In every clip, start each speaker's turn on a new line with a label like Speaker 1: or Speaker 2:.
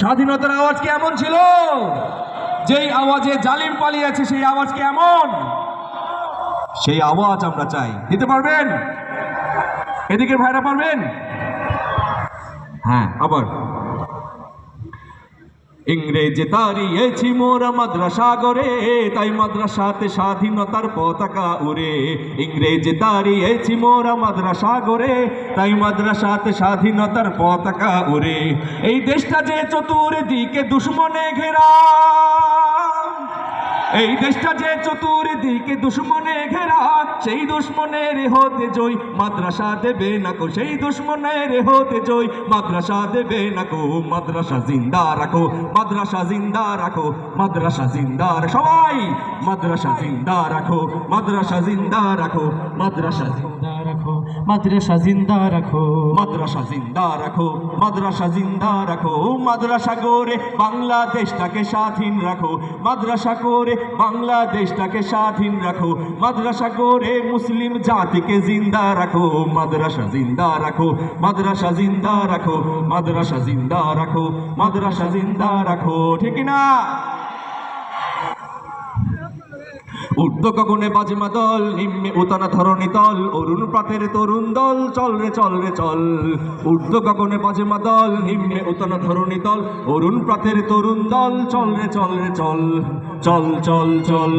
Speaker 1: স্বাধীনতার আওয়াজ কি এমন ছিল? যেই আওয়াজে জালিম পালিয়েছে সেই আওয়াজ কি এমন? সেই আওয়াজ আমরা চাই। দিতে পারবেন? এদিকে ভাইরা পারবেন? হ্যাঁ, আবার ইংরেজে তাড়িয়েছি মোরা মাদ্রাসা গড়ে, তাই মাদ্রাসাতে স্বাধীনতার পতাকা উড়ে। ইংরেজে তাড়িয়েছি মোরা মাদ্রাসা গড়ে, তাই মাদ্রাসাতে স্বাধীনতার পতাকা উড়ে। এই দেশটা যে চতুর্দিকে দুশ্মনে ঘেরা, এই দেশটা যে চতুর্দিকে দুশ্মনে ঘেরা, সেই দুশ্মনের হতে জয় মাদ্রাসা দেবে না কো, সেই দুশ্মনের হতে জয় মাদ্রাসা দেবে না কো। মাদ্রাসা জিন্দা রাখো, মাদ্রাসা জিন্দা রাখো, মাদ্রাসা জিন্দা সবাই মাদ্রাসা জিন্দা রাখো, মাদ্রাসা জিন্দা রাখো, মাদ্রাসা জিন্দা রাখো, মাদ্রাসা জিন্দা রাখো, মাদ্রাসা জিন্দা রাখো, মাদ্রাসা জিন্দা রাখো। মাদ্রাসা গড়ে বাংলাদেশটাকে স্বাধীন রাখো, মাদ্রাসা করে বাংলাদেশটাকে স্বাধীন রাখো, মাদ্রাসা করে মুসলিম জাতিকে জিন্দা রাখো। মাদ্রাসা জিন্দা রাখো, মাদ্রাসা জিন্দা রাখো, মাদ্রাসা জিন্দা রাখো, মাদ্রাসা জিন্দা রাখো। ঠিক না? উর্ধ্ব গগনে বাজে মাদল, নিম্নে উতানা ধরণী তল, অরুণ প্রাতের তরুণ দল, চল রে চল রে চল। উর্ধ্ব গগনে বাজে মাদল, নিম্নে উতানা ধরণী তল, অরুণ প্রাতের তরুণ দল, চল রে চল রে চল। চল চল চল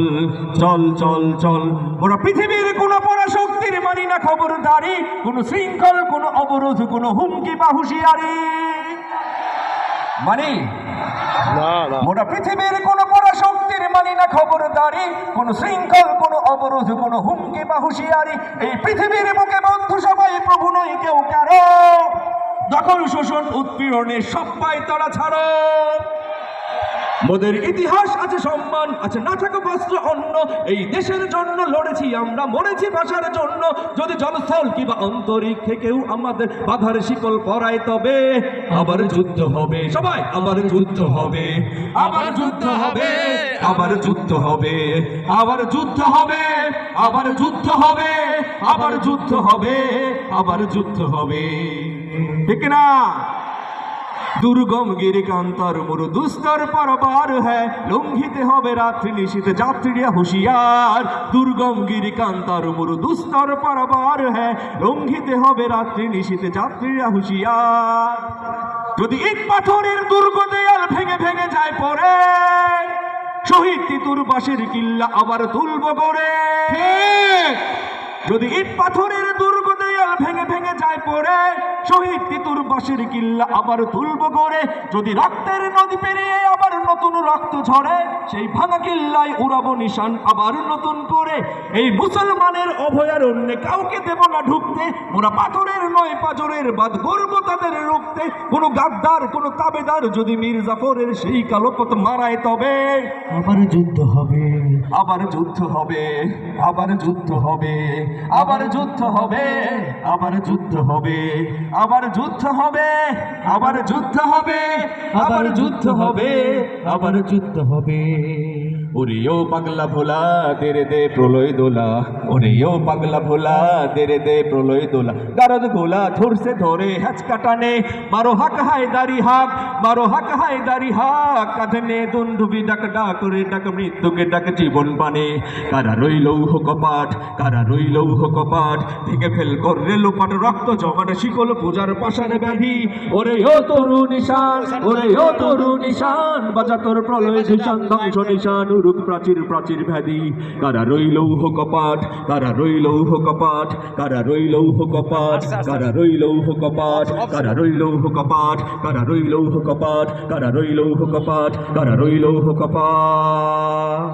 Speaker 1: চল চল চল। ওরা পৃথিবীর কোন পরাশক্তির মানি না খবরদারি, কোন শৃঙ্খল, কোন অবরোধ, কোন হুমকি বা হুঁশিয়ারি মানে ওরা পৃথিবীর কোন পরাশক্তির মানি না খবরদারি, কোন শৃঙ্খল, কোন অবরোধ, কোন হুমকি বা হুঁশিয়ারি। এই পৃথিবীর বুকে বন্ধু সবাই, প্রভু নয় কেউ কারো। দখল, শোষণ, উৎপীড়নে সবাই তারা ছাড়ো। মোদের ইতিহাস আছে, সম্মান আছে, না থাকো বস্ত্র অন্য। এই দেশের জন্য লড়েছি আমরা, মরেছি ভাষার জন্য। যদি জলস্থল কিংবা অন্তরিক্ষে কেউ আমাদের বাধার শিকল পরায়, তবে আবার যুদ্ধ হবে। সবাই আবার যুদ্ধ হবে, আবার যুদ্ধ হবে, আবার যুদ্ধ হবে, আবার যুদ্ধ হবে, আবার যুদ্ধ হবে, আবার যুদ্ধ হবে, আবার যুদ্ধ হবে। ঠিক না? দুর্গম গিরিকান্তর মরু দুস্তর পারাবার হ্যাঁ, লঙ্ঘিতে হবে রাত্রি নিশীতে যাত্রীরা হুঁশিয়ার। দুর্গম গিরিকান্তর মরু দুস্তর পারাবার হ্যাঁ, লঙ্ঘিতে হবে রাত্রি নিশীতে যাত্রীরা হুঁশিয়ার। যদি ইট পাথরের দুর্গ দেয়াল ভেঙে ভেঙে যায় পড়ে, শহীদ তিতুর বাঁশের কিল্লা আবার তুলব গড়ে। যদি ইট পাথরের দুর্গ দেয়াল ভেঙে ভেঙে যায় পড়ে, শহীদ তিতুর বাঁশের কিল্লা আবার তুলব গড়ে। যদি রক্তের নদী পেরিয়ে আবার নতুন রক্ত ঝরে, সেই ভাঙা কিল্লায় উড়াবো নিশান আবার নতুন করে। এই মুসলমানের অভয়ারণ্যে কাউকে দেব না ঢুকতে, ওরা পাথরের নয় পাজরের বাদ গর্ব তাদের রুখতে। কোনো গাদ্দার, কোনো তাবেদার যদি মীর জাফরের সেই কালো পথ মারায়, তবে আবার যুদ্ধ হবে, আবার যুদ্ধ হবে, আবার যুদ্ধ হবে, আবার যুদ্ধ হবে, আবার যুদ্ধ হবে, আবার যুদ্ধ হবে, আবার যুদ্ধ হবে, আবার যুদ্ধ হবে, আবার যুদ্ধ হবে। ওরে ও পাগলা ভোলা তেরে দে প্রলয় দোলা, ওরে ও পাগলা ভোলা তেরে দে প্রলয় দোলা। গারদ গোলা ধরছে ধরে হ্যাচকা টানে, মারো হাক হায়দারি হাক, মারো হাক হায়দারি হাক। কাঁধে দুন্দুবি ডাক ডাক করে ডাক মৃত্যুকে ডাক জীবন পানে। কারা রইল কপাট, কারা রইল কপাট, ভেঙে ফেল করলে লোপাট রক্ত জমাট শিকল পূজার পাশার ব্যাধি। ওরে ও তরু নিশান, ওরে ও তরু নিশান, বাজা তোর প্রলয় নিশান ধ্বংস নিশান, উরুক প্রাচীর প্রাচীর ভ্যাধি। কারা রইল কপাট, কারা রইল কপাট, কারা রইল কপাট, কারা রইল কপাট, কারা রইল কপাট, কারা রইল কপাট, কারা রইল কপাট, কারা রইল কপাট।